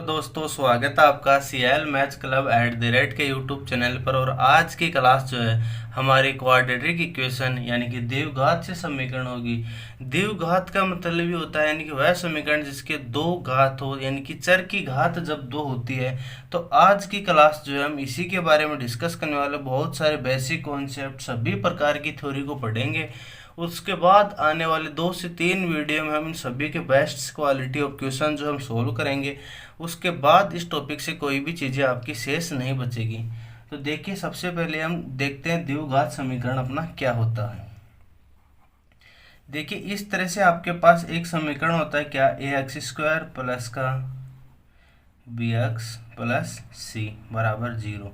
दोस्तों, स्वागत है आपका सीएल मैथ्स क्लब @ के यूट्यूब चैनल पर। और आज की क्लास जो है हमारी क्वाड्रेटिक इक्वेशन यानी कि द्विघात से समीकरण होगी। द्विघात का मतलब ही होता है यानी कि वह समीकरण जिसके दो घात हो, यानी कि चर की घात जब दो होती है। तो आज की क्लास जो है हम इसी के बारे में डिस्कस करने वाले, बहुत सारे बेसिक कॉन्सेप्ट, सभी प्रकार की थ्योरी को पढ़ेंगे। उसके बाद आने वाले 2 से 3 वीडियो में हम इन सभी के बेस्ट क्वालिटी ऑफ क्वेश्चन जो हम सोल्व करेंगे। उसके बाद इस टॉपिक से कोई भी चीज़ें आपकी शेष नहीं बचेगी। तो देखिए, सबसे पहले हम देखते हैं द्विघात समीकरण अपना क्या होता है। देखिए, इस तरह से आपके पास एक समीकरण होता है क्या, ax² प्लस का bx प्लस c बराबर 0।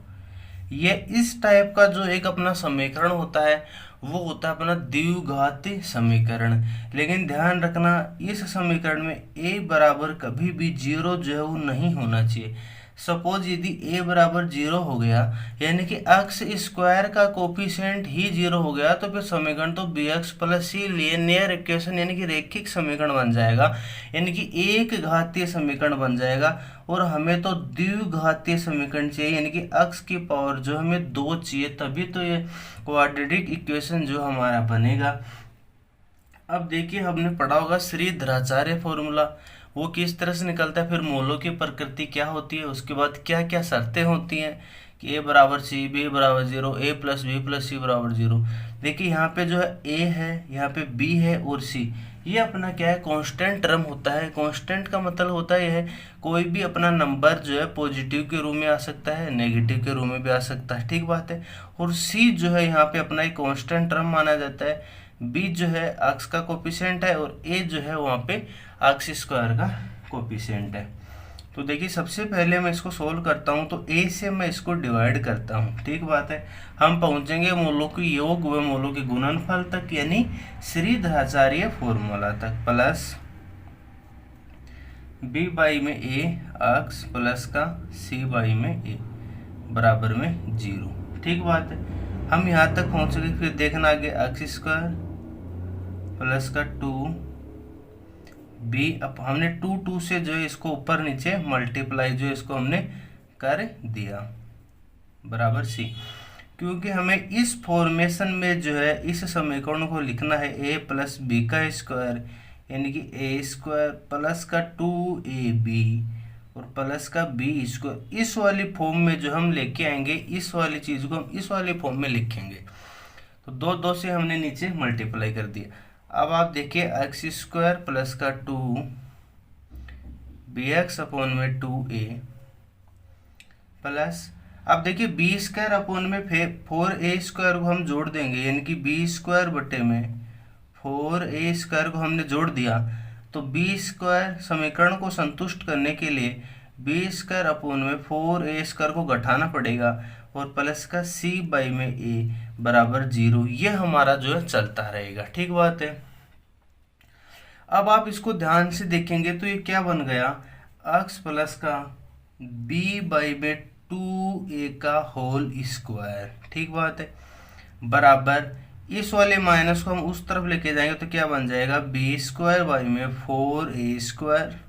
ये इस टाइप का जो एक अपना समीकरण होता है वो होता है अपना द्विघाती समीकरण। लेकिन ध्यान रखना, इस समीकरण में a बराबर कभी भी 0 जो है वो नहीं होना चाहिए। सपोज यदि a बराबर 0 हो गया यानी कि x स्क्वायर का कोफिशिएंट ही 0 हो गया, तो फिर समीकरण तो bx plus c linear equation यानी कि रैखिक समीकरण बन जाएगा, यानी कि एक घातीय समीकरण बन जाएगा। और हमें तो द्विघातीय समीकरण चाहिए, यानी कि x की पावर जो हमें 2 चाहिए, तभी तो ये क्वाड्रेटिक इक्वेशन जो हमारा बनेगा। अब देखिए, हमने पढ़ा होगा श्रीधराचार्य फॉर्मूला, वो किस तरह से निकलता है, फिर मोलों की प्रकृति क्या होती है, उसके बाद क्या क्या शर्तें होती हैं कि a बराबर c, b बराबर 0, a plus b plus c बराबर 0। देखिए, यहाँ पे जो है a है, यहाँ पे b है और c, ये अपना क्या है, कांस्टेंट टर्म होता है। कांस्टेंट का मतलब होता है यह कोई भी अपना नंबर जो है पॉजिटिव के रूप में आ सकता है, नेगेटिव के रूप में भी आ सकता है, ठीक बात है। और c जो है यहाँ पे अपना एक कांस्टेंट टर्म माना जाता है, b जो है x का कोफिशिएंट है और a जो है वहाँ पे x स्क्वायर का कोफिशिएंट है। तो देखिए, सबसे पहले मैं इसको सोल्व करता हूँ, तो a से मैं इसको डिवाइड करता हूँ, ठीक बात है। हम पहुँचेंगे मोलों की योग व मोलों के गुणनफल तक, यानी श्रीधराचार्य फॉर्मूला तक, प्लस b बाई में a x प्लस का c बाई में a बराबर में 0, ठीक बात है। हम यहाँ तक पहुँचेंगे, फिर देखना आगे x स्क्वायर प्लस का 2 b, अब हमने 2 से जो है इसको ऊपर नीचे मल्टीप्लाई जो है इसको हमने कर दिया बराबर c। क्योंकि हमें इस फॉर्मेशन में जो है इस समीकरण को लिखना है a प्लस बी का स्क्वायर, यानी कि a स्क्वायर प्लस का 2ab और प्लस का b स्क्वायर, इस वाली फॉर्म में जो हम लेके आएंगे, इस वाली चीज़ को हम इस वाली फॉर्म में लिखेंगे। तो 2 से हमने नीचे मल्टीप्लाई कर दिया। अब आप देखिए, एक्स स्क्वायर प्लस का 2bx अपॉन में 2a प्लस, अब देखिए b स्क्वायर अपॉन में 4a स्क्वायर को हम जोड़ देंगे, यानी कि b स्क्वायर बटे में 4a स्क्वायर को हमने जोड़ दिया। तो b स्क्वायर समीकरण को संतुष्ट करने के लिए b स्क्वायर अपॉन में 4a स्क्वायर को घटाना पड़ेगा और प्लस का c बाई में a बराबर 0, ये हमारा जो है चलता रहेगा, ठीक बात है। अब आप इसको ध्यान से देखेंगे तो ये क्या बन गया, x प्लस का b बाई में 2a का होल स्क्वायर, ठीक बात है, बराबर इस वाले माइनस को हम उस तरफ लेके जाएंगे तो क्या बन जाएगा, b स्क्वायर बाई में 4a square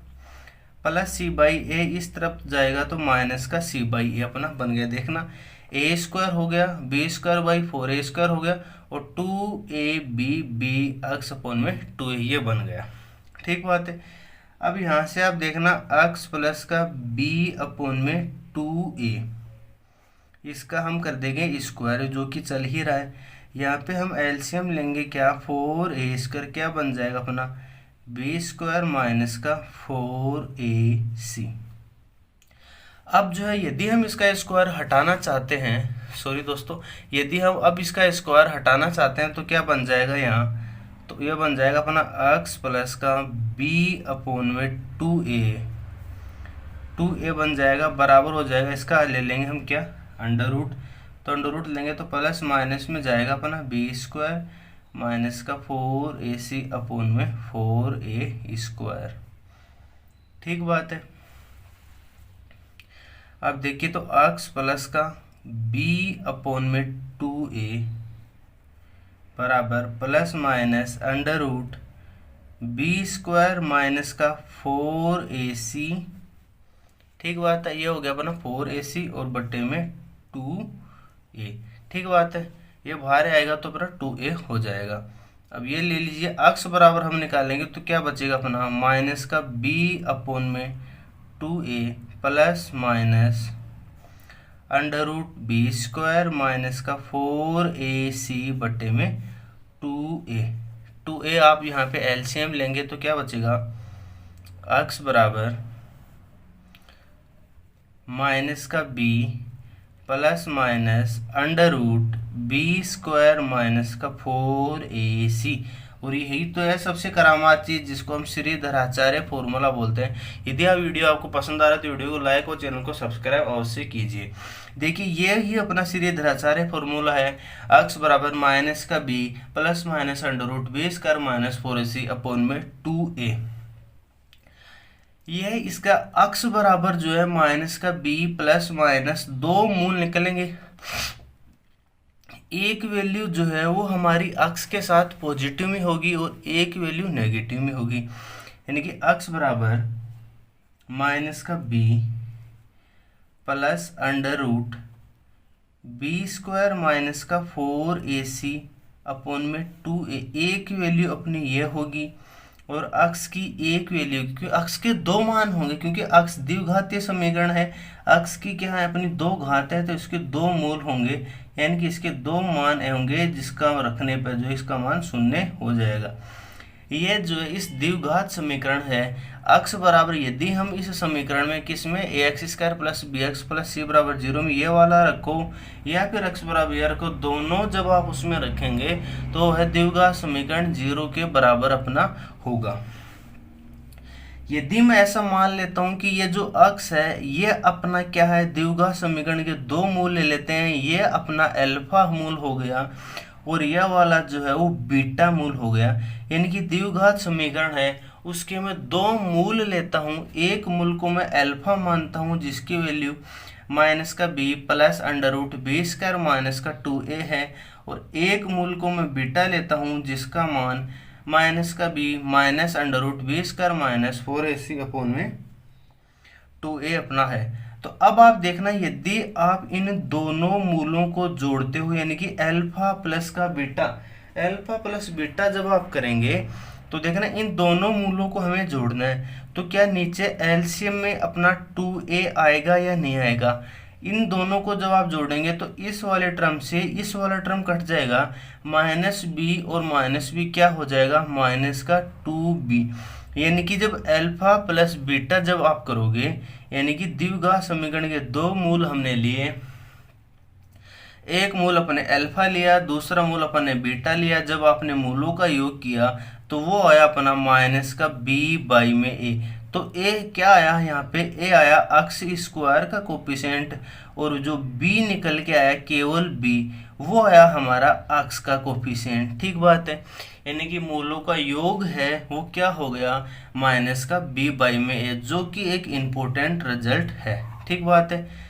plus c by a, इस तरफ जाएगा तो माइनस का c बाई a अपना बन गया। देखना, a स्क्वायर हो गया, b square by 4a square हो गया और 2ab x अपॉन में 2a, ये बन गया, ठीक बात है। अब यहाँ से आप देखना x प्लस का b अपॉन में 2a, इसका हम कर देंगे स्क्वायर जो कि चल ही रहा है। यहाँ पे हम एलसीएम लेंगे क्या, 4a स्क्वायर क्या बन जाएगा अपना, b स्क्वायर माइनस का 4ac। अब जो है यदि हम इसका स्क्वायर हटाना चाहते हैं, सॉरी दोस्तों, यदि हम अब इसका स्क्वायर हटाना चाहते हैं तो क्या बन जाएगा यहाँ, तो ये बन जाएगा अपना x प्लस का b अपॉन में 2a बन जाएगा, बराबर हो जाएगा, इसका ले लेंगे हम क्या, अंडर रूट, तो अंडर रूट लेंगे तो प्लस माइनस में जाएगा अपना b स्क्वायर माइनस का 4ac अपॉन में 4a स्क्वायर, ठीक बात है। अब देखिए, तो x प्लस का b अपॉन में 2a बराबर plus minus under root b square minus का 4ac, ठीक बात है। ये हो गया अपना 4ac और बट्टे में 2a। ठीक बात है, ये बाहर आएगा तो अपना 2a हो जाएगा। अब ये ले लीजिए, अक्स बराबर हम निकालेंगे तो क्या बचेगा अपना माइनस का b अपॉन में 2a plus minus under root B square minus का 4ac बट्टे में 2a आप यहाँ पे एलसीएम लेंगे तो क्या बचेगा, अक्स बराबर माइनस का b plus minus under root B square minus का 4ac। और यही तो है सबसे करामात चीज़ जिसको हम श्रीधराचार्य फॉर्मूला बोलते हैं। यदि आप वीडियो आपको पसंद आ रहा है तो वीडियो को लाइक और चैनल को सब्सक्राइब अवश्य कीजिए। देखिए ये ही अपना श्रीधराचार्य फॉर्मूला है, अक्स बराबर माइनस का b plus minus under root B square minus 4ac upon में 2a। ये है इसका अक्स बराबर जो है माइनस का b प्लस माइनस दो मूल निकलेंगे। एक वैल्यू जो है वो हमारी अक्स के साथ पॉजिटिव में होगी और एक वैल्यू नेगेटिव में होगी, यानी कि अक्स बराबर माइनस का b plus under root B square minus का 4ac अपॉन में 2a। एक वैल्यू अपनी ये होगी और अक्स की एक वैल्यू, क्योंकि अक्स के दो मान होंगे, क्योंकि अक्स द्विघातीय समीकरण है, अक्स की क्या है अपनी दो घात है तो इसके दो मूल होंगे, यानी कि इसके दो मान होंगे जिसका रखने पर जो इसका मान शून्य हो जाएगा। ये जो है इस द्विघात समीकरण है। अक्स बराबर यदि हम इस समीकरण में किस में ax square plus B X plus C बराबर 0 में ये वाला रखो या फिर x बराबर ये रखो, दोनों जब आप उसमें रखेंगे तो वह द्विघात समीकरण 0 के बराबर अपना होगा। यदि मैं ऐसा मान लेता हूं कि ये जो अक्स है ये अपना क्या है द्विघात समीकरण के दो मूल ले लेते हैं, ये अपना अल्फा मूल हो गया और यह वाला जो है वो बीटा मूल हो गया, यानी कि द्विघात समीकरण है उसके मैं दो मूल लेता हूँ। एक मूल को मैं अल्फा मानता हूँ जिसकी वैल्यू माइनस का b plus under root B square minus का 2a है, और एक मूल को मैं बीटा लेता हूँ जिसका मान माइनस का b minus under root B square minus 4ac upon में 2a अपना है। तो अब आप देखना यदि आप इन दोनों मूलों को जोड़ते हो यानी कि अल्फा प्लस बीटा जब आप करेंगे तो देखना इन दोनों मूलों को हमें जोड़ना है, तो क्या नीचे एलसीएम में अपना 2a आएगा या नहीं आएगा। इन दोनों को जब आप जोड़ेंगे तो इस वाले टर्म से इस वाला टर्म कट जाएगा, माइनस b और माइनस b क्या हो जाएगा माइनस का 2b, यानी कि जब अल्फा प्लस बीटा जब आप करोगे यानी कि द्विघात समीकरण के दो मूल हमने लिए, एक मूल अपने अल्फा लिया दूसरा मूल अपने बीटा लिया, जब आपने मूलों का योग किया तो वो आया अपना माइनस का b बाई में a। तो a क्या आया यहाँ पे, a आया अक्स स्क्वायर का कोफिशिएंट और जो b निकल के आया केवल b वो आया हमारा अक्स का कोफिशिएंट। ठीक बात है, यानी कि मूलों का योग है वो क्या हो गया माइनस का b बाई में a, जो कि एक इम्पोर्टेंट रिजल्ट है। ठीक बात है।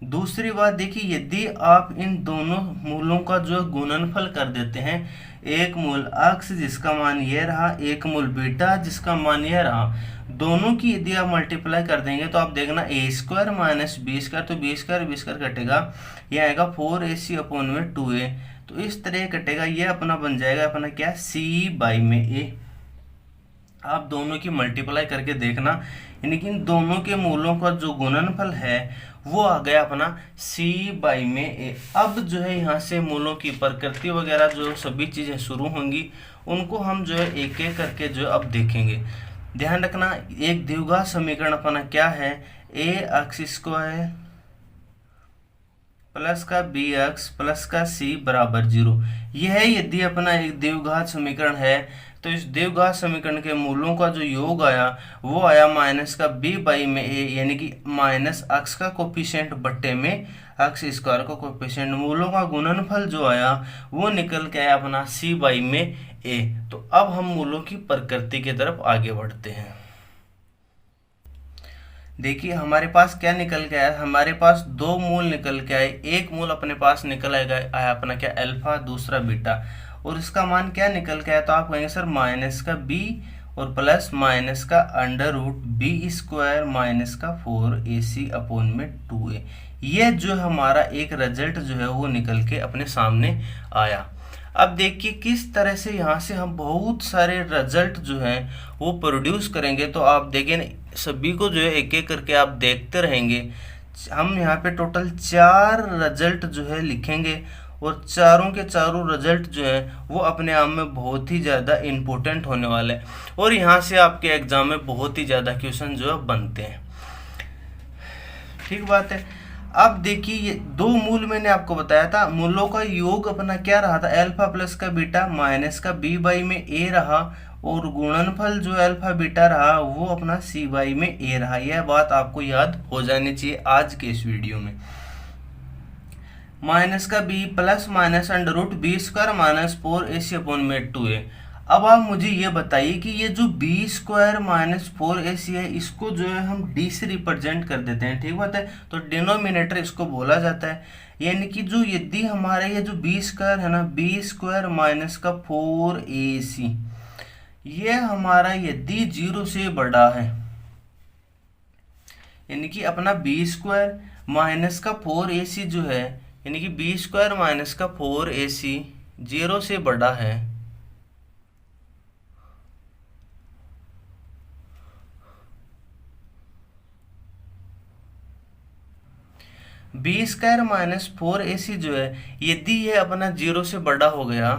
दूसरी बात देखिए यदि आप इन दोनों मूलों का जो गुणनफल कर देते हैं, एक मूल अक्स जिसका मान ये रहा, एक मूल बीटा जिसका मान ये रहा, दोनों की यदि आप मल्टीप्लाई कर देंगे तो आप देखना a square minus B square, तो बी स्क्वायर कटेगा, ये आएगा 4ac अपॉन में 2a, तो इस तरह कटेगा, ये अपना बन जाएगा अपना क्या c बाई में a। आप दोनों की मल्टीप्लाई करके देखना, यानी कि इन दोनों के मूलों का जो गुणनफल है वो आ गया अपना c बाई में a। अब जो है यहाँ से मूलों की प्रकृति वगैरह जो सभी चीज़ें शुरू होंगी उनको हम जो है एक एक करके जो अब देखेंगे। ध्यान रखना एक द्विघात समीकरण अपना क्या है, a एक्स स्क्वायर प्लस का बी एक्स प्लस का c बराबर 0। यह है यदि अपना एक द्विघात समीकरण है तो इस द्विघात समीकरण के मूलों का जो योग आया वो आया माइनस का b बाई में a, यानी कि माइनस अक्स का कोफिशिएंट बट्टे में अक्स स्क्वायर का कोफिशिएंट, मूलों का गुणनफल जो आया वो निकल के आया अपना c बाई में a। तो अब हम मूलों की प्रकृति की तरफ आगे बढ़ते हैं। देखिए हमारे पास क्या निकल के आया, हमारे पास दो मूल निकल के आए, एक मूल अपने पास निकल आया अपना क्या अल्फा, दूसरा बीटा, और इसका मान क्या निकल के आया, तो आप कहेंगे सर माइनस का b और प्लस माइनस का under root B square minus का 4ac अपॉन में 2a। ये जो हमारा एक रिजल्ट जो है वो निकल के अपने सामने आया। अब देखिए किस तरह से यहाँ से हम बहुत सारे रिजल्ट जो हैं वो प्रोड्यूस करेंगे। तो आप देखें सभी को जो है एक एक करके आप देखते रहेंगे। हम यहाँ पे टोटल 4 रिजल्ट जो है लिखेंगे और चारों के चारों रिजल्ट जो है वो अपने आप में बहुत ही ज़्यादा इम्पोर्टेंट होने वाले हैं और यहाँ से आपके एग्जाम में बहुत ही ज़्यादा क्वेश्चन जो है बनते हैं। ठीक बात है। अब देखिए ये 2 मूल मैंने आपको बताया था, मूलों का योग अपना क्या रहा था, अल्फा प्लस का बीटा माइनस का बी बाई में ए रहा और गुणनफल जो अल्फा बीटा रहा वो अपना सी बाई में ए रहा। यह बात आपको याद हो जानी चाहिए आज के इस वीडियो में। माइनस का B plus minus under root B square minus 4ac upon में 2a। अब आप मुझे ये बताइए कि ये जो बी स्क्वायर माइनस 4ac है इसको जो है हम डी से रिप्रेजेंट कर देते हैं। ठीक बात है। तो डिनोमिनेटर इसको बोला जाता है, यानी कि जो यदि हमारे ये जो बी स्क्वायर है ना, बी स्क्वायर माइनस का 4ac, ये हमारा यदि 0 से बड़ा है, यानी कि अपना बी स्क्वायर माइनस का 4ac जो है, यानी कि बी स्क्वायर माइनस का 4ac 0 से बड़ा है, बी स्क्वायर माइनस 4ac जो है यदि ये अपना 0 से बड़ा हो गया,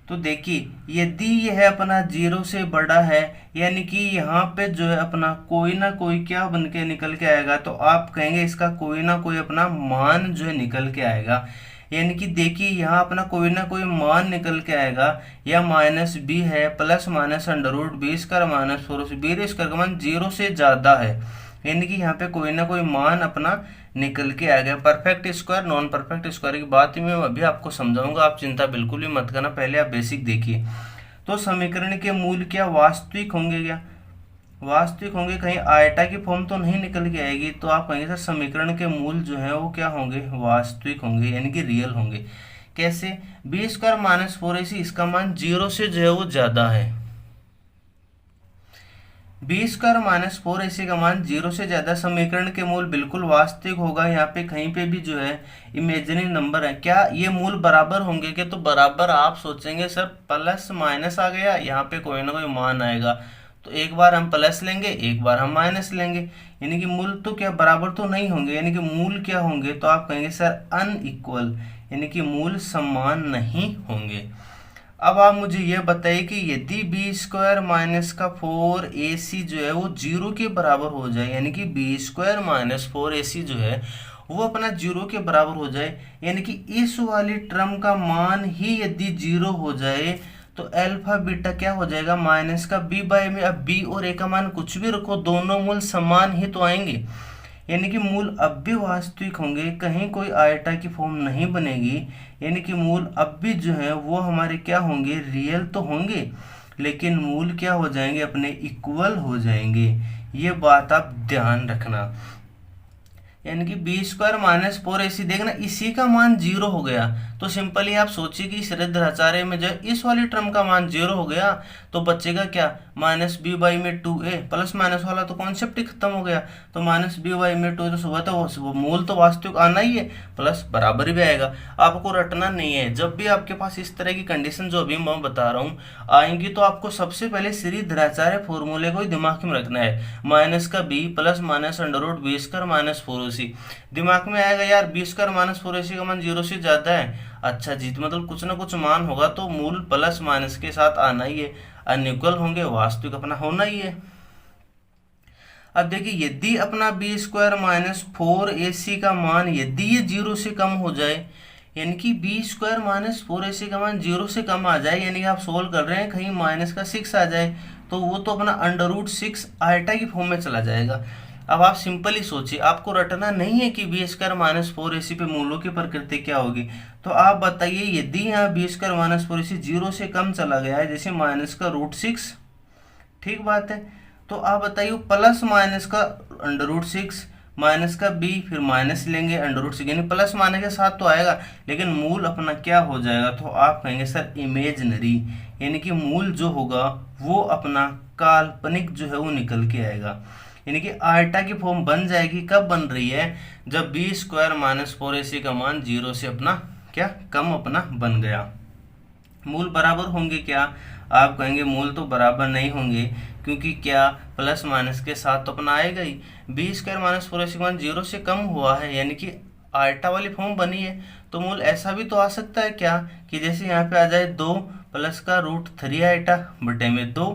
तो देखिए यदि यह अपना 0 से बड़ा है यानी कि यहाँ पे जो है अपना कोई ना कोई क्या बन के निकल के आएगा, तो आप कहेंगे इसका कोई ना कोई अपना मान जो है निकल के आएगा। यानी कि देखिए यहाँ अपना कोई ना कोई मान निकल के आएगा, या माइनस बी है plus minus under root B square minus 4ac, B square का मान 0 से ज़्यादा है, यानी कि यहाँ पे कोई ना कोई मान अपना निकल के आ गया। Perfect square non perfect square की बात मैं अभी आपको समझाऊंगा, आप चिंता बिल्कुल भी मत करना, पहले आप बेसिक देखिए। तो समीकरण के मूल क्या वास्तविक होंगे, क्या वास्तविक होंगे, कहीं आयटा की फॉर्म तो नहीं निकल के आएगी। तो आप कहेंगे सर समीकरण के मूल जो है वो क्या होंगे, वास्तविक होंगे, यानी कि रियल होंगे। कैसे, बी स्क्वायर माइनस 4ac इसका मान 0 से जो है वो ज़्यादा है, बी स्क्वायर माइनस 4ac का मान 0 से ज़्यादा, समीकरण के मूल बिल्कुल वास्तविक होगा। यहाँ पे कहीं पे भी जो है इमेजिनरी नंबर है, क्या ये मूल बराबर होंगे क्या, तो बराबर आप सोचेंगे सर प्लस माइनस आ गया, यहाँ पे कोई ना कोई मान आएगा, तो एक बार हम प्लस लेंगे एक बार हम माइनस लेंगे, यानी कि मूल तो क्या बराबर तो नहीं होंगे, यानी कि मूल क्या होंगे, तो आप कहेंगे सर अनइक्वल, यानी कि मूल समान नहीं होंगे। अब आप मुझे यह बताइए कि यदि बी स्क्वायर माइनस का 4ac जो है वो 0 के बराबर हो जाए, यानी कि बी स्क्वायर माइनस 4ac जो है वो अपना 0 के बराबर हो जाए, यानी कि इस वाली टर्म का मान ही यदि 0 हो जाए, तो अल्फा बीटा क्या हो जाएगा, माइनस का बी बाई में। अब बी और ए का मान कुछ भी रखो, दोनों मूल समान ही तो आएंगे, यानी कि मूल अब भी वास्तविक होंगे, कहीं कोई आयटा की फॉर्म नहीं बनेगी, यानी कि मूल अब भी जो है वो हमारे क्या होंगे, रियल तो होंगे, लेकिन मूल क्या हो जाएंगे, अपने इक्वल हो जाएंगे। ये बात आप ध्यान रखना। यानी कि बी स्क्वायर माइनस 4ac देखना इसी का मान 0 हो गया, तो सिंपली आप सोचिए कि इस ऋणाचार्य में जो इस वाली टर्म का मान 0 हो गया, तो बचेगा क्या, माइनस बी बाई में 2a, प्लस माइनस वाला तो कॉन्सेप्ट ही खत्म हो गया, तो माइनस बी बाई में 2 तो सुबह तो वो मूल तो वास्तविक आना ही है, प्लस बराबर भी आएगा। आपको रटना नहीं है, जब भी आपके पास इस तरह की कंडीशन जो अभी मैं बता रहा हूँ आएंगी, तो आपको सबसे पहले श्री धराचार्य फॉर्मूले को ही दिमाग में रखना है, माइनस का B plus minus under root B square minus 4ac, दिमाग में आएगा यार बी स्क्वायर माइनस 4ac का मान 0 से ज़्यादा है, अच्छा जी, तो मतलब कुछ ना कुछ मान होगा, तो मूल प्लस माइनस के साथ आना ही है, अनइक्वल होंगे, वास्तविक अपना होना ही है। अब देखिए यदि अपना बी स्क्वायर माइनस 4ac का मान यदि ये 0 से कम हो जाए, यानी कि बी स्क्वायर माइनस 4ac का मान 0 से कम आ जाए, यानी कि आप सोल्व कर रहे हैं कहीं माइनस का 6 आ जाए, तो वो तो अपना अंडर रूट 6 आयटा की फॉर्म में चला जाएगा। अब आप सिंपली सोचिए, आपको रटना नहीं है कि बी स्क्वायर माइनस 4ac पे मूलों की प्रकृति क्या होगी, तो आप बताइए यदि यहाँ बी स्क्वायर माइनस 4ac 0 से कम चला गया है, जैसे माइनस का रूट 6, ठीक बात है, तो आप बताइए प्लस माइनस का अंडर रूट 6 माइनस का बी, फिर माइनस लेंगे अंडर रूट से, यानी प्लस माने के साथ तो आएगा लेकिन मूल अपना क्या हो जाएगा, तो आप कहेंगे सर इमेजनरी, यानी कि मूल जो होगा वो अपना काल्पनिक जो है वो निकल के आएगा। यानी कि आयटा की फॉर्म बन जाएगी, कब बन रही है, जब बी स्क्वायर माइनस 4ac का मान 0 से अपना क्या कम अपना बन गया। मूल बराबर होंगे क्या, आप कहेंगे मूल तो बराबर नहीं होंगे, क्योंकि क्या प्लस माइनस के साथ तो अपना आएगा ही। बी स्क्वायर माइनस 4ac का मान 0 से कम हुआ है, यानी कि आयटा वाली फॉर्म बनी है, तो मूल ऐसा भी तो आ सकता है क्या कि जैसे यहाँ पे आ जाए 2 प्लस का रूट 3 आयटा बटे में 2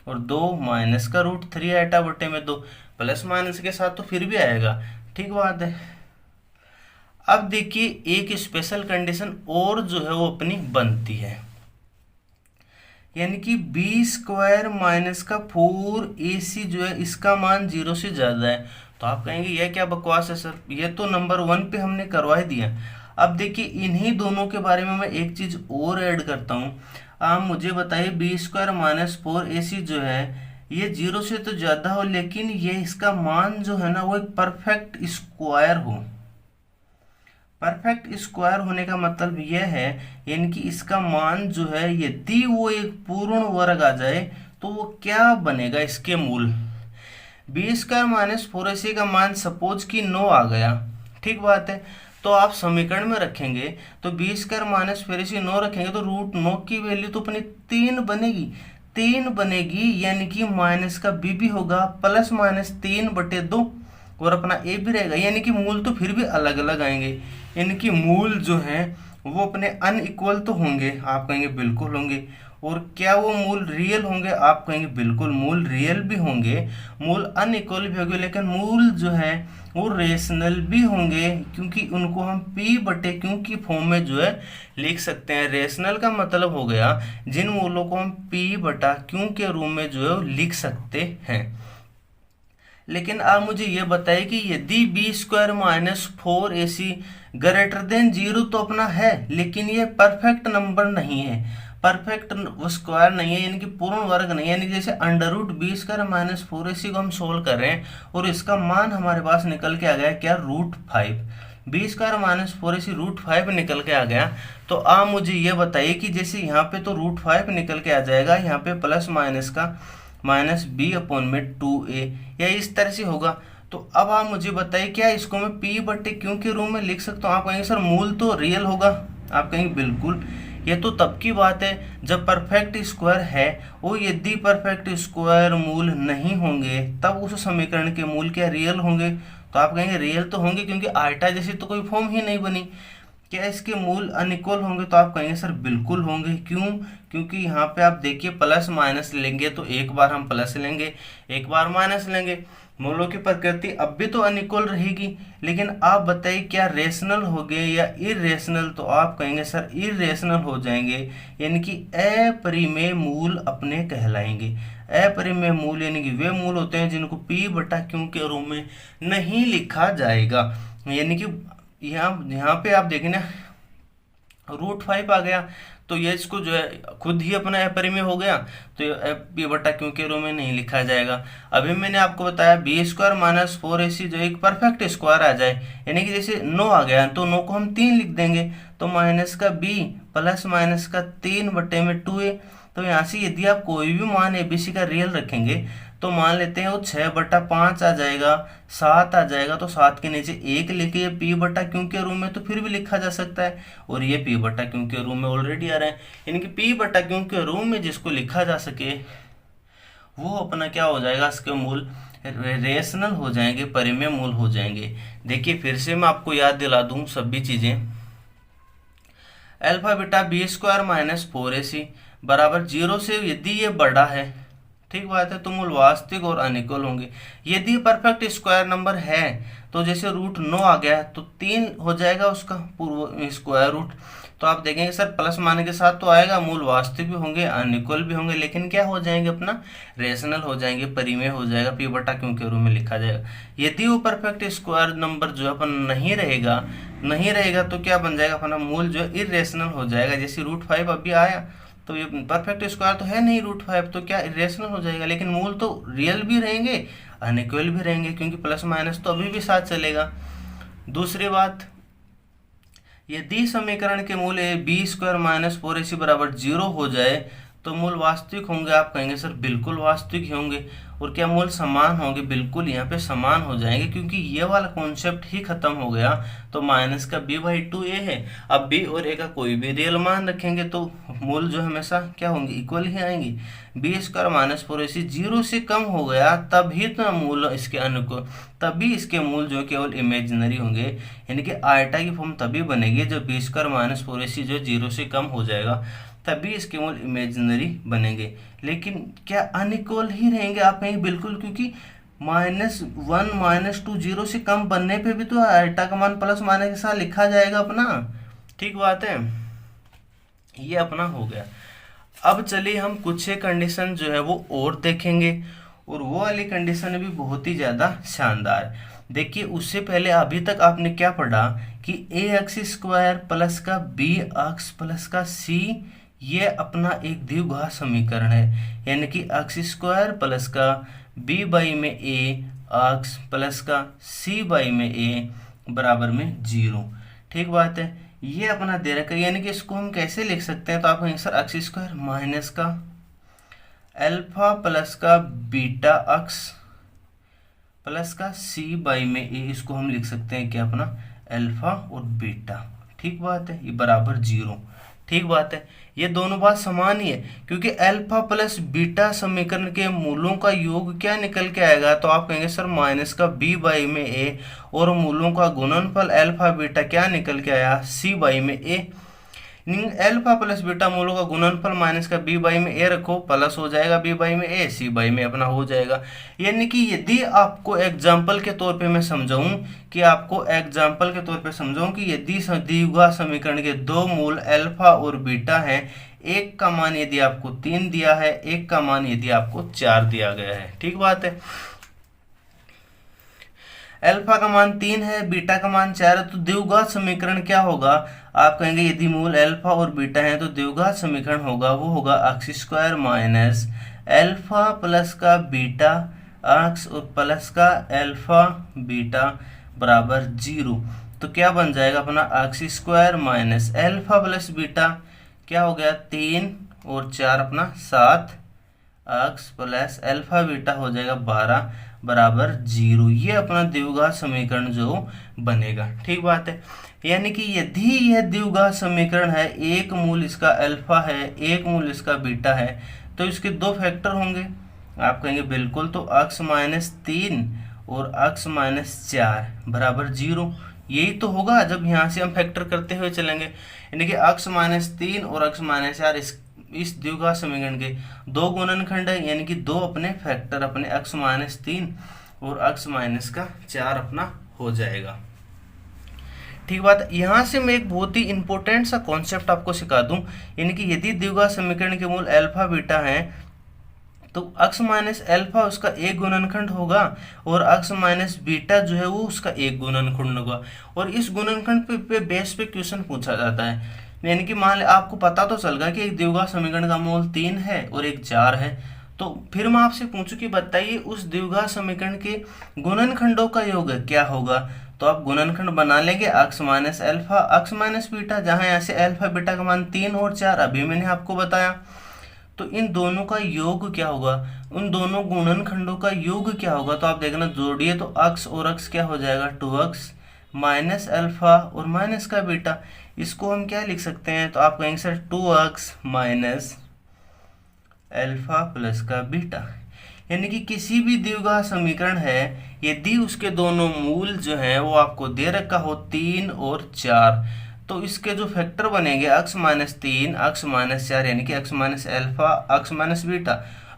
और 2 माइनस का रूट 3 आयटा बटे में 2, प्लस माइनस के साथ तो फिर भी आएगा, ठीक बात है। अब देखिए एक स्पेशल कंडीशन और जो है वो अपनी बनती है, यानी कि बी स्क्वायर माइनस का 4ac जो है इसका मान 0 से ज़्यादा है। तो आप कहेंगे यह क्या बकवास है सर, ये तो नंबर 1 पे हमने करवा ही दिया। अब देखिए इन्हीं दोनों के बारे में मैं एक चीज़ और ऐड करता हूँ। आप मुझे बताइए बी स्क्वायर माइनस 4ac जो है ये 0 से तो ज़्यादा हो, लेकिन ये इसका मान जो है ना वो एक परफेक्ट स्क्वायर हो। परफेक्ट स्क्वायर होने का मतलब यह है, यानी कि इसका मान जो है यदि वो एक पूर्ण वर्ग आ जाए तो वो क्या बनेगा, इसके मूल बी स्क्वायर माइनस 4ac का मान सपोज कि 9 आ गया, ठीक बात है। तो आप समीकरण में रखेंगे तो बी स्क्वायर माइनस 4ac 9 रखेंगे तो रूट 9 की वैल्यू तो अपनी 3 बनेगी, 3 बनेगी, यानी कि माइनस का बी भी होगा प्लस माइनस 3 बटे 2 और अपना ए भी रहेगा, यानी कि मूल तो फिर भी अलग अलग आएंगे, यानी कि मूल जो हैं वो अपने अनइक्वल तो होंगे, आप कहेंगे बिल्कुल होंगे। और क्या वो मूल रियल होंगे, आप कहेंगे बिल्कुल मूल रियल भी होंगे, मूल अनइक्वल भी होंगे, लेकिन मूल जो है वो रेशनल भी होंगे, क्योंकि उनको हम p बटे क्यों की फॉर्म में जो है लिख सकते हैं। रेशनल का मतलब हो गया जिन मूलों को हम p बटा क्यों के रूप में जो है लिख सकते हैं। लेकिन आप मुझे ये बताइए कि यदि B square minus 4ac greater than 0 तो अपना है, लेकिन ये परफेक्ट नंबर नहीं है, परफेक्ट स्क्वायर नहीं है, यानी कि पूर्ण वर्ग नहीं है, यानी कि जैसे under root B square minus 4ac को हम सोल्व कर रहे हैं और इसका मान हमारे पास निकल के आ गया क्या, root 5, B square minus 4ac root 5 निकल के आ गया। तो आप मुझे ये बताइए कि जैसे यहाँ पे तो रूट 5 निकल के आ जाएगा, यहाँ पे प्लस माइनस का माइनस बी अपॉन में 2a, या इस तरह से होगा। तो अब आप मुझे बताइए क्या इसको मैं p बटे क्यों के रूप में लिख सकता हूँ, आप कहेंगे सर मूल तो रियल होगा, आप कहेंगे बिल्कुल, ये तो तब की बात है जब परफेक्ट स्क्वायर है, और यदि परफेक्ट स्क्वायर मूल नहीं होंगे तब उस समीकरण के मूल क्या रियल होंगे, तो आप कहेंगे रियल तो होंगे, क्योंकि आयटा जैसी तो कोई फॉर्म ही नहीं बनी। क्या इसके मूल अनइक्वल होंगे, तो आप कहेंगे सर बिल्कुल होंगे, क्यों, क्योंकि यहाँ पे आप देखिए प्लस माइनस लेंगे तो एक बार हम प्लस लेंगे एक बार माइनस लेंगे, मूलों की प्रकृति अब भी तो अनइक्वल रहेगी। लेकिन आप बताइए क्या रेशनल हो गए या इरेशनल, तो आप कहेंगे सर इरेशनल हो जाएंगे, यानी कि अपरिमेय मूल अपने कहलाएंगे। अपरिमेय मूल यानी कि वे मूल होते हैं जिनको p बटा क्यों के रूप में नहीं लिखा जाएगा, यानी कि यहाँ पे आप देखें ना रूट 5 आ गया तो ये इसको जो है खुद ही अपना अपरिमेय हो गया, तो p बटा क्यों के रूप में नहीं लिखा जाएगा। अभी मैंने आपको बताया बी स्क्वायर माइनस 4ac जो एक परफेक्ट स्क्वायर आ जाए, यानी कि जैसे 9 आ गया तो 9 को हम 3 लिख देंगे, तो माइनस का b प्लस माइनस का 3 बटे में 2a। तो यहाँ से यदि आप कोई भी मान एबीसी का रियल रखेंगे तो मान लेते हैं वो 6 बटा 5 आ जाएगा, 7 आ जाएगा, तो 7 के नीचे 1 लेके ये p बटा क्यों के रूप में तो फिर भी लिखा जा सकता है, और ये p बटा क्यों के रूप में ऑलरेडी आ रहा है, यानी कि p बटा क्यों के रूप में जिसको लिखा जा सके वो अपना क्या हो जाएगा, इसके मूल रेशनल हो जाएंगे, परिमेय मूल हो जाएंगे। देखिए फिर से मैं आपको याद दिला दूं सभी चीजें, alpha beta B square minus 4ac बराबर 0 से यदि ये बड़ा है, ठीक बात है, तो मूल वास्तविक और अनिक्वल होंगे। यदि परफेक्ट स्क्वायर नंबर है तो जैसे रूट 9 आ गया तो 3 हो जाएगा उसका पूर्व स्क्वायर रूट, तो आप देखेंगे सर प्लस मान के साथ तो आएगा, मूल वास्तविक भी होंगे अनिक्वल भी होंगे, लेकिन क्या हो जाएंगे अपना रेशनल हो जाएंगे, परिमेय हो जाएगा, p बटा क्यों के रूप में लिखा जाएगा। यदि वो परफेक्ट स्क्वायर नंबर जो है अपन नहीं रहेगा तो क्या बन जाएगा अपना मूल जो है इरेशनल हो जाएगा, जैसे रूट 5 अभी आया तो ये परफेक्ट स्क्वायर तो है नहीं √5, तो क्या इरेशनल हो जाएगा। लेकिन मूल तो रियल भी रहेंगे, अनइक्वल भी रहेंगे, क्योंकि प्लस माइनस तो अभी भी साथ चलेगा। दूसरी बात, यदि समीकरण के मूल b² - 4ac बराबर 0 हो जाए तो मूल वास्तविक होंगे। आप कहेंगे सर बिल्कुल वास्तविक ही होंगे। और क्या मूल समान होंगे? बिल्कुल यहाँ पे समान हो जाएंगे, क्योंकि ये वाला कॉन्सेप्ट ही खत्म हो गया। तो माइनस का b/2a है। अब b और a का कोई भी रियल मान रखेंगे तो मूल जो हमेशा क्या होंगे? इक्वल ही आएंगे। b² - 4ac 0 से कम हो गया तभी तो मूल इसके अनुकूल, तभी इसके मूल जो केवल इमेजिनरी होंगे, यानी कि आयटा की फॉर्म तभी बनेगी जब b² - 4ac जो 0 से कम हो जाएगा, तभी इसके मूल इमेजिनरी बनेंगे। लेकिन क्या अनइक्वल ही रहेंगे? आप कहेंगे बिल्कुल, क्योंकि -1 -2 0 से कम बनने पे भी तो आयटा का मान प्लस माइनस के साथ लिखा जाएगा अपना। ठीक बात है, ये अपना हो गया। अब चलिए हम कुछ एक कंडीशन जो है वो और देखेंगे, और वो वाली कंडीशन भी बहुत ही ज़्यादा शानदार। देखिए उससे पहले अभी तक आपने क्या पढ़ा कि a² प्लस का b प्लस का c ये अपना एक द्विघात समीकरण है, यानी कि x² प्लस का b में a प्लस का c में a बराबर में 0। ठीक बात है, ये अपना दे रखा है, यानी कि इसको हम कैसे लिख सकते हैं? तो आप कहेंगे सर x² माइनस का अल्फा प्लस का बीटा x प्लस का c में a, इसको हम लिख सकते हैं क्या? अपना अल्फा और बीटा। ठीक बात है, ये बराबर 0। ठीक बात है, ये दोनों बात समान ही है, क्योंकि अल्फा प्लस बीटा समीकरण के मूलों का योग क्या निकल के आएगा? तो आप कहेंगे सर माइनस का b में a, और मूलों का गुणनफल अल्फा बीटा क्या निकल के आया? c में a। अल्फा प्लस बीटा मूलों का गुणनफल माइनस का b में a रखो, प्लस हो जाएगा b में a, c में अपना हो जाएगा। यानी कि यदि आपको एग्जाम्पल के तौर पे मैं समझाऊं कि यदि द्विघात समीकरण के दो मूल अल्फा और बीटा हैं, एक का मान यदि आपको 3 दिया है, एक का मान यदि आपको 4 दिया गया है। ठीक बात है, अल्फा का मान 3 है, बीटा का मान 4 है, तो द्विघात समीकरण क्या होगा? आप कहेंगे यदि मूल अल्फा और बीटा है तो द्विघात समीकरण होगा, वो होगा x² माइनस अल्फा प्लस का बीटा x और प्लस का अल्फा बीटा बराबर 0। तो क्या बन जाएगा अपना? x² minus alpha plus beta क्या हो गया? 3 और 4 अपना 7 x प्लस अल्फा बीटा हो जाएगा 12 बराबर 0। ये अपना द्विघात समीकरण जो बनेगा। ठीक बात है, यानी कि यदि यह द्विघात समीकरण है, एक मूल इसका अल्फा है, एक मूल इसका बीटा है, तो इसके दो फैक्टर होंगे। आप कहेंगे बिल्कुल, तो x - 3 और x - 4 बराबर 0। यही तो होगा जब यहाँ से हम फैक्टर करते हुए चलेंगे, यानी कि x - 3 और x - 4 इस द्विघात समीकरण के दो गुणनखंड है, यानी कि दो अपने फैक्टर अपने x - 3 और x - 4 अपना हो जाएगा। ठीक बात, यहाँ से मैं एक बहुत ही इंपॉर्टेंट सा कॉन्सेप्ट आपको सिखा दूं, यानी कि यदि द्विघात समीकरण के मूल अल्फा बीटा हैं तो x - अल्फा उसका एक गुणनखंड होगा और x - बीटा जो है वो उसका एक गुणनखंड होगा। और इस गुणनखंड पे बेस पे क्वेश्चन पूछा जाता है, यानी कि मान लें आपको पता तो चल गया कि एक द्विघात समीकरण का मूल 3 है और एक 4 है, तो फिर मैं आपसे पूछूं कि बताइए उस द्विघात समीकरण के गुणनखंडों का योग क्या होगा? तो आप गुणनखंड बना लेंगे x - अल्फा x - बीटा, जहां यहाँ से अल्फा बीटा का मान 3 और 4 अभी मैंने आपको बताया। तो इन दोनों का योग क्या होगा? उन दोनों गुणनखंडों का योग क्या होगा? तो आप देखना जोड़िए तो x और x क्या हो जाएगा? 2x माइनस अल्फा और माइनस का बीटा। इसको हम क्या लिख सकते हैं? तो आप कहेंगे sir 2x minus alpha plus का बीटा। यानी कि किसी भी द्विघात समीकरण है, यदि उसके दोनों मूल जो हैं वो आपको दे रखा हो 3 और 4, तो इसके जो फैक्टर बनेंगे x - 3 x - 4, यानी कि x - अल्फा x - बीटा,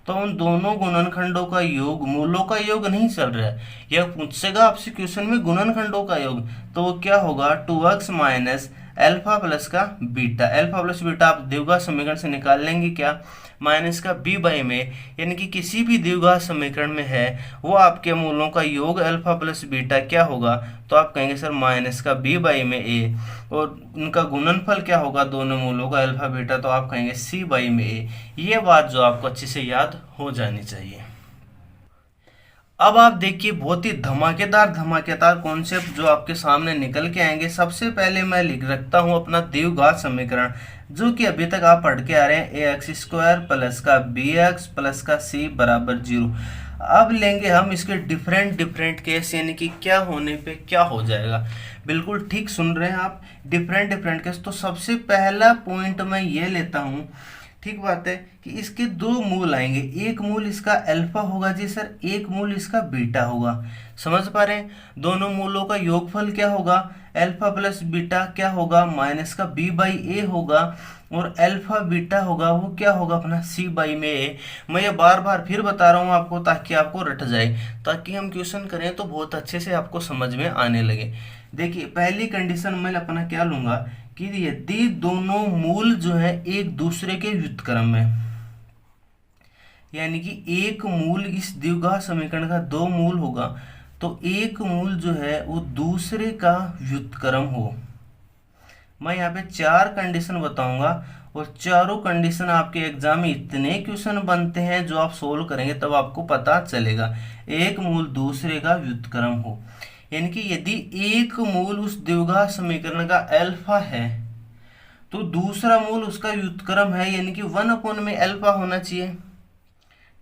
तो उन दोनों गुणनखंडों का योग, मूलों का योग नहीं चल रहा है। यह पूछेगा आपसे क्वेश्चन में गुणनखंडों का योग, तो वो क्या होगा? 2x माइनस अल्फा प्लस का बीटा। अल्फा प्लस बीटा आप द्विघात समीकरण से निकाल लेंगे क्या? माइनस का बी बाई में, यानी कि किसी भी द्विघात समीकरण में है वो आपके मूलों का योग अल्फा प्लस बीटा क्या होगा, तो आप कहेंगे सर माइनस का बी बाई में ए, और उनका गुणनफल क्या होगा दोनों मूलों का अल्फा बीटा, तो आप कहेंगे सी बाई में ए। ये बात जो आपको अच्छे से याद हो जानी चाहिए। अब आप देखिए बहुत ही धमाकेदार धमाकेदार कॉन्सेप्ट जो आपके सामने निकल के आएंगे। सबसे पहले मैं लिख रखता हूं अपना द्विघात समीकरण, जो कि अभी तक आप पढ़ के आ रहे हैं, ए एक्स स्क्वायर प्लस का बी एक्स प्लस का सी बराबर 0। अब लेंगे हम इसके डिफरेंट डिफरेंट केस, यानी कि क्या होने पे क्या हो जाएगा। बिल्कुल ठीक सुन रहे हैं आप, डिफरेंट डिफरेंट केस। तो सबसे पहला पॉइंट मैं ये लेता हूँ, ठीक बात है, कि इसके दो मूल आएंगे। एक मूल इसका अल्फा होगा जी सर, एक मूल इसका बीटा होगा। समझ पा रहे हैं? दोनों मूलों का योगफल क्या होगा, अल्फा प्लस बीटा क्या होगा, माइनस का बी बाई ए होगा, और अल्फा बीटा होगा वो क्या होगा अपना सी बाई में ए। मैं ये बार बार फिर बता रहा हूँ आपको ताकि आपको रट जाए, ताकि हम क्वेश्चन करें तो बहुत अच्छे से आपको समझ में आने लगे। देखिए पहली कंडीशन मैं अपना क्या लूंगा कि यदि दोनों मूल जो है एक दूसरे के व्युत्क्रम में, यानी कि एक मूल इस द्विघात समीकरण का दो मूल होगा तो एक मूल जो है वो दूसरे का व्युत्क्रम हो। मैं यहाँ पे 4 कंडीशन बताऊंगा और चारों कंडीशन आपके एग्जाम में इतने क्वेश्चन बनते हैं जो आप सोल्व करेंगे तब आपको पता चलेगा। एक मूल दूसरे का व्युत्क्रम हो, यानी कि यदि एक मूल उस द्विघात समीकरण का अल्फा है तो दूसरा मूल उसका व्युत्क्रम है, यानी कि 1 में अल्फा होना चाहिए।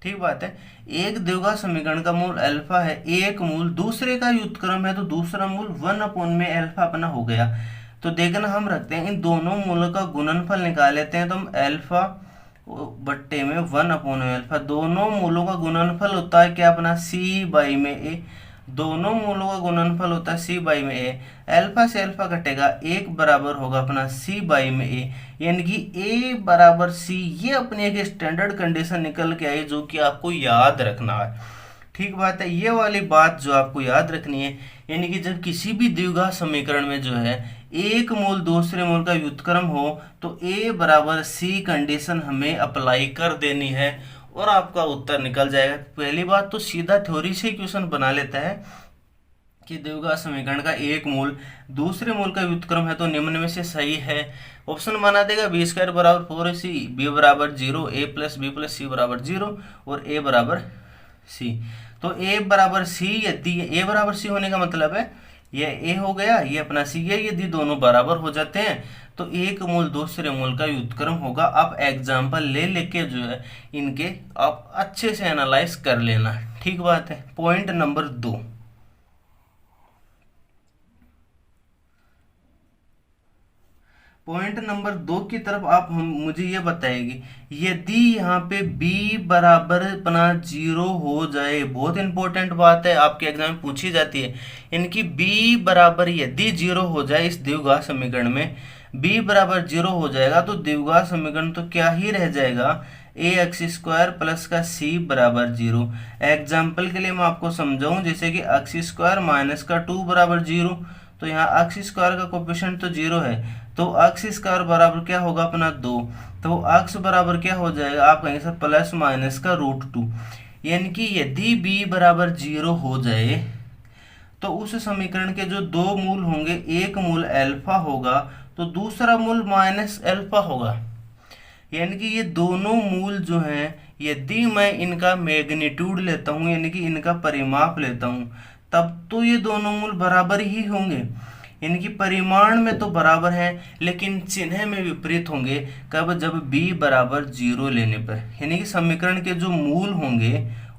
ठीक बात है, एक द्विघात समीकरण का मूल अल्फा है, एक मूल दूसरे का व्युत्क्रम है तो दूसरा मूल 1 में अल्फा अपना हो गया। तो देखना हम रखते हैं इन दोनों मूलों का गुणनफल निकाल लेते हैं, तो हम अल्फा बट्टे में 1 में अल्फा, दोनों मूलों का गुणनफल होता है क्या अपना सी बाई में ए, दोनों मूलों का गुणनफल होता है सी बाई में ए, अल्फा से अल्फा कटेगा, एक बराबर होगा अपना सी बाई में ए, यानी कि ए बराबर सी। ये अपनी एक स्टैंडर्ड कंडीशन निकल के आई जो कि आपको याद रखना है। ठीक बात है, ये वाली बात जो आपको याद रखनी है, यानी कि जब किसी भी द्विघात समीकरण में जो है एक मूल दूसरे मूल का व्युत्क्रम हो तो ए बराबर सी कंडीशन हमें अप्लाई कर देनी है और आपका उत्तर निकल जाएगा। पहली बात तो सीधा थ्योरी से क्वेश्चन बना लेता है कि द्विघात समीकरण का एक मूल दूसरे मूल का व्युत्क्रम है तो निम्न में से सही है। ऑप्शन बना देगा बी स्क्वायर बराबर 4ac, बी बराबर 0, ए प्लस बी प्लस सी बराबर 0 और ए बराबर सी। तो ए बराबर सी, यदि ए बराबर सी होने का मतलब है ये ए हो गया, ये अपना सी है, यदि दोनों बराबर हो जाते हैं तो एक मूल दूसरे मूल का व्युत्क्रम होगा। आप एग्जाम्पल ले लेके जो है इनके आप अच्छे से एनालाइज कर लेना। ठीक बात है। पॉइंट नंबर 2, पॉइंट नंबर 2 की तरफ आप मुझे ये बताएगी, यदि यहाँ पे b बराबर अपना 0 हो जाए, बहुत इंपॉर्टेंट बात है, आपके एग्जाम में पूछी जाती है, इनकी b बराबर यदि 0 हो जाए इस द्विघात समीकरण में, b बराबर 0 हो जाएगा तो द्विघात समीकरण तो क्या ही रह जाएगा, ए एक्स स्क्वायर प्लस का सी बराबर 0। एग्जाम्पल के लिए मैं आपको समझाऊं, जैसे कि एक्स स्क्वायर माइनस का 2 बराबर 0, तो यहाँ एक्स स्क्वायर का कोफिशिएंट तो 0 है तो एक्स स्क्वायर बराबर क्या होगा अपना 2, तो एक्स बराबर क्या हो जाएगा, आप कहेंगे सर प्लस माइनस का √2। यानी कि यदि b बराबर 0 हो जाए तो उस समीकरण के जो दो मूल होंगे, एक मूल अल्फा होगा तो दूसरा मूल माइनस अल्फा होगा। यानी कि ये दोनों मूल जो हैं यदि मैं इनका मैग्नीट्यूड लेता हूँ, यानी कि इनका परिमाप लेता हूँ, तब तो ये दोनों मूल बराबर ही होंगे, यानी कि परिमाण में तो बराबर है लेकिन चिन्ह में विपरीत होंगे। कब? जब b बराबर 0 लेने पर, यानी कि समीकरण के जो मूल होंगे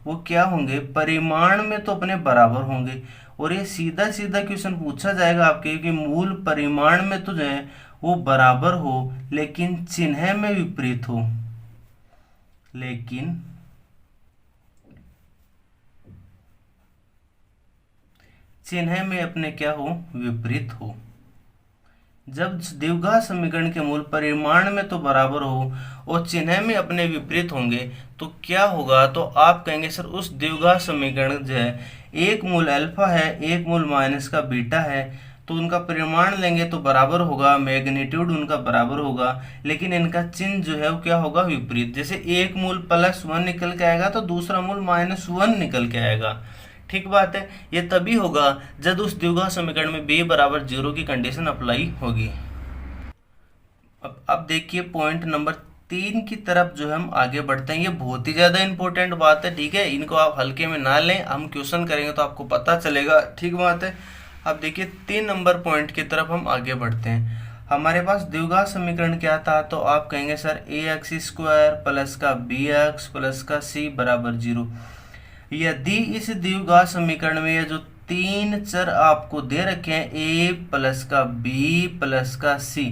वो क्या होंगे, परिमाण में तो अपने बराबर होंगे। और ये सीधा सीधा क्वेश्चन पूछा जाएगा आपके कि मूल परिमाण में तो जो है वो बराबर हो लेकिन चिन्ह में विपरीत हो, लेकिन चिन्ह में अपने क्या हो, विपरीत हो। जब द्विघात समीकरण के मूल परिमाण में तो बराबर हो और चिन्ह में अपने विपरीत होंगे तो क्या होगा, तो आप कहेंगे सर उस द्विघात समीकरण जो है एक मूल अल्फा है, एक मूल माइनस का बीटा है, तो उनका परिमाण लेंगे तो बराबर होगा, मैग्नीट्यूड उनका बराबर होगा, लेकिन इनका चिन्ह जो है वो क्या होगा, विपरीत। जैसे एक मूल +1 निकल के आएगा तो दूसरा मूल -1 निकल के आएगा। ठीक बात है। ये तभी होगा जब उस द्विघात समीकरण में b बराबर 0 की कंडीशन अप्लाई होगी। अब देखिए पॉइंट नंबर 3 की तरफ जो हम आगे बढ़ते हैं। ये बहुत ही ज़्यादा इंपॉर्टेंट बात है, ठीक है। इनको आप हल्के में ना लें, हम क्वेश्चन करेंगे तो आपको पता चलेगा। ठीक बात है। अब देखिए 3 नंबर पॉइंट की तरफ हम आगे बढ़ते हैं। हमारे पास द्विघात समीकरण क्या था, तो आप कहेंगे सर ax² प्लस का bx प्लस का c बराबर 0। यदि इस द्विघात समीकरण में ये जो 3 चर आपको दे रखे हैं a प्लस का b प्लस का c,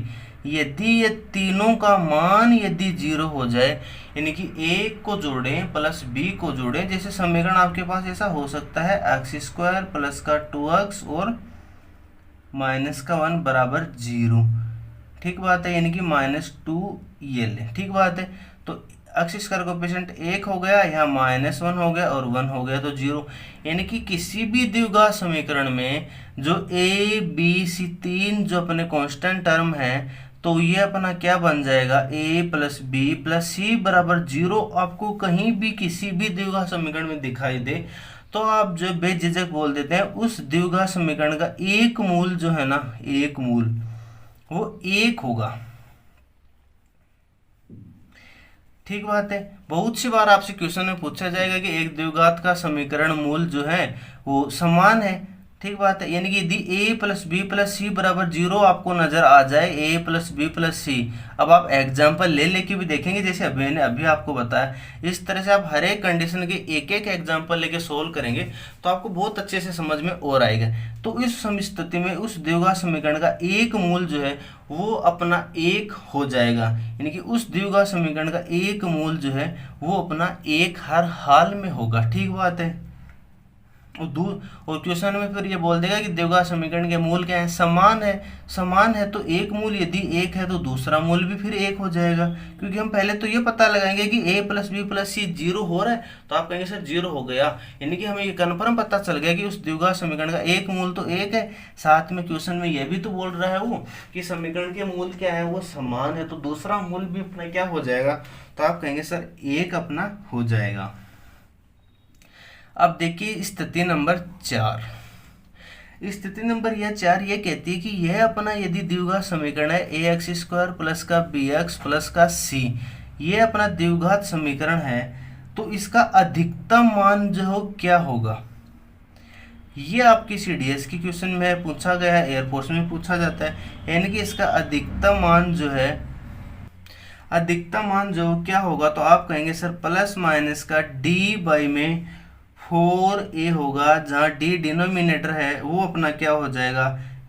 यदि ये तीनों का मान यदि 0 हो जाए, यानी कि a को जोड़ें प्लस b को जोड़ें, जैसे समीकरण आपके पास ऐसा हो सकता है x² प्लस का 2x और -1 बराबर 0। ठीक बात है, यानी कि -2 ये लें। ठीक बात है। तो x² कोएफिशिएंट 1 हो गया, यहाँ -1 हो गया और 1 हो गया तो 0। यानी कि किसी भी द्विघात समीकरण में जो a b c 3 जो अपने कांस्टेंट टर्म है, तो ये अपना क्या बन जाएगा, a plus b plus c बराबर 0। आपको कहीं भी किसी भी द्विघात समीकरण में दिखाई दे तो आप जो बेझिझक बोल देते हैं उस द्विघात समीकरण का एक मूल जो है ना, एक मूल वो 1 होगा। ठीक बात है। बहुत सी बार आपसे क्वेश्चन में पूछा जाएगा कि एक द्विघात का समीकरण मूल जो है वो समान है। ठीक बात है। यानी कि यदि a plus B plus C बराबर 0 आपको नजर आ जाए, a प्लस बी प्लस सी, अब आप एग्जाम्पल ले लेके भी देखेंगे, जैसे अभी मैंने अभी आपको बताया, इस तरह से आप हर एक कंडीशन के एक एक एग्जाम्पल लेके सोल्व करेंगे तो आपको बहुत अच्छे से समझ में और आएगा। तो इस स्थिति में उस द्विघात समीकरण का एक मूल जो है वो अपना 1 हो जाएगा। यानी कि उस द्विघात समीकरण का एक मूल जो है वो अपना 1 हर हाल में होगा। ठीक बात है। और क्वेश्चन में फिर ये बोल देगा कि द्विघात समीकरण के मूल क्या है, समान है। समान है तो एक मूल यदि 1 है तो दूसरा मूल भी फिर 1 हो जाएगा, क्योंकि हम पहले तो ये पता लगाएंगे कि a प्लस बी प्लस सी 0 हो रहा है, तो आप कहेंगे सर 0 हो गया, यानी कि हमें ये कन्फर्म पता चल गया कि उस द्विघात समीकरण का एक मूल तो 1 है। साथ में क्वेश्चन में यह भी तो बोल रहा है वो कि समीकरण के मूल क्या है, वो समान है, तो दूसरा मूल भी अपना क्या हो जाएगा, तो आप कहेंगे सर 1 अपना हो जाएगा। अब देखिए स्थिति नंबर 4। स्थिति नंबर यह 4 ये कहती है कि यह अपना यदि द्विघात समीकरण है ax² प्लस का bx प्लस का c, ये अपना द्विघात समीकरण है, तो इसका अधिकतम मान जो हो क्या होगा। ये आपकी CDS की क्वेश्चन में पूछा गया है, एयरफोर्स में पूछा जाता है। यानी कि इसका अधिकतम मान जो है, अधिकतम मान जो क्या होगा, तो आप कहेंगे सर प्लस माइनस का d बाई में 4a होगा, जहाँ d डिनोमिनेटर है वो अपना क्या हो जाएगा,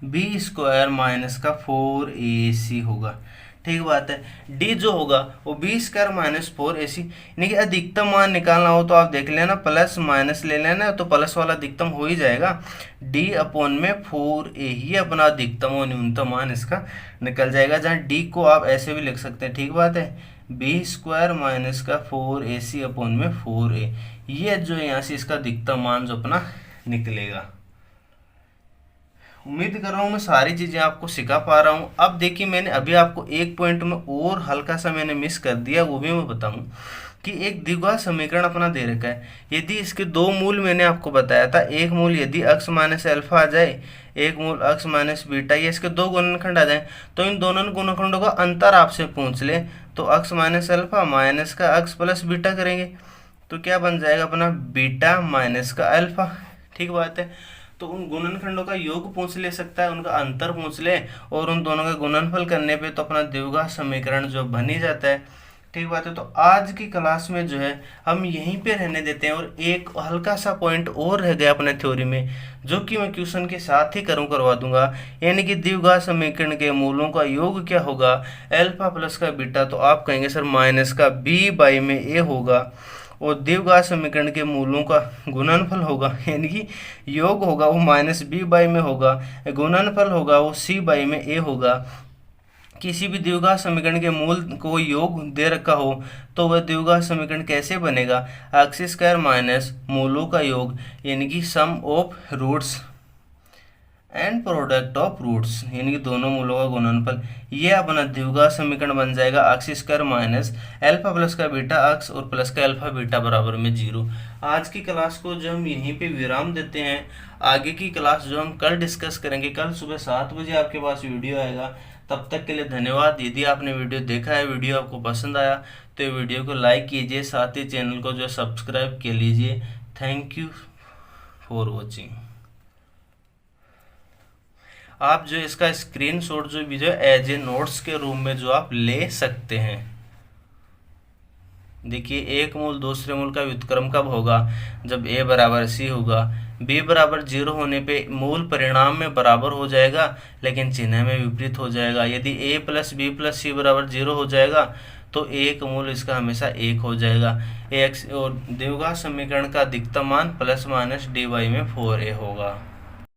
b² माइनस का 4ac होगा। ठीक बात है। d जो होगा वो b² माइनस 4ac, यानी कि अधिकतम मान निकालना हो तो आप देख लेना, प्लस माइनस ले लेना, तो प्लस वाला अधिकतम हो ही जाएगा, d अपॉन में 4a ही अपना अधिकतम और न्यूनतम मान इसका निकल जाएगा, जहाँ d को आप ऐसे भी लिख सकते हैं। ठीक बात है, b² माइनस का 4ac अपॉन में 4a, ये जो यहाँ से इसका अधिकतम मान जो अपना निकलेगा। उम्मीद कर रहा हूँ मैं सारी चीज़ें आपको सिखा पा रहा हूँ। अब देखिए मैंने अभी आपको एक पॉइंट में और हल्का सा मैंने मिस कर दिया, वो भी मैं बताऊँ कि एक द्विघात समीकरण अपना दे रखा है, यदि इसके दो मूल मैंने आपको बताया था, एक मूल यदि x माइनस अल्फा आ जाए, एक मूल x माइनस बीटा, ये इसके दो गुणनखंड आ जाए, तो इन दोनों गुणनखंडों का अंतर आपसे पूछ ले तो x माइनस अल्फा माइनस का x प्लस बीटा करेंगे तो क्या बन जाएगा अपना बीटा माइनस का अल्फा। ठीक बात है। तो उन गुणनखंडों का योग पूछ ले सकता है, उनका अंतर पूछ ले, और उन दोनों का गुणनफल करने पे तो अपना द्विघात समीकरण जो बन ही जाता है। ठीक बात है। तो आज की क्लास में जो है हम यहीं पे रहने देते हैं, और एक हल्का सा पॉइंट और रह गया अपने थ्योरी में, जो कि मैं क्वेश्चन के साथ ही करवा दूंगा। यानी कि द्विघात समीकरण के मूलों का योग क्या होगा, अल्फा प्लस का बीटा, तो आप कहेंगे सर माइनस का b बाई में a होगा, और द्विघात समीकरण के मूलों का गुणनफल होगा, यानी कि योग होगा वो माइनस b बाई में होगा, गुणनफल होगा वो c बाई में a होगा। किसी भी द्विघात समीकरण के मूल को योग दे रखा हो तो वह द्विघात समीकरण कैसे बनेगा, x² माइनस मूलों का योग, यानी कि sum of roots and product of roots यानी कि दोनों मूलों का गुणनफल। ये अपना द्विघात समीकरण बन जाएगा अक्स स्क्वायर माइनस अल्फा प्लस का बीटा अक्स और प्लस का अल्फा बीटा बराबर में 0। आज की क्लास को जो हम यहीं पे विराम देते हैं, आगे की क्लास जो हम कल डिस्कस करेंगे, कल सुबह 7 बजे आपके पास वीडियो आएगा। तब तक के लिए धन्यवाद। यदि आपने वीडियो देखा है, वीडियो आपको पसंद आया तो वीडियो को लाइक कीजिए, साथ ही चैनल को जो सब्सक्राइब कर लीजिए। Thank you for watching. आप जो इसका स्क्रीनशॉट जो भी जो एज ए नोट्स के रूप में जो आप ले सकते हैं। देखिए, एक मूल दूसरे मूल का व्युत्क्रम कब होगा? जब a बराबर c होगा। b बराबर 0 होने पे मूल परिणाम में बराबर हो जाएगा, लेकिन चिन्ह में विपरीत हो जाएगा। यदि a plus B plus C बराबर 0 हो जाएगा तो एक मूल इसका हमेशा 1 हो जाएगा। ax और द्विघात समीकरण का अधिकतम मान प्लस माइनस dy में 4a होगा।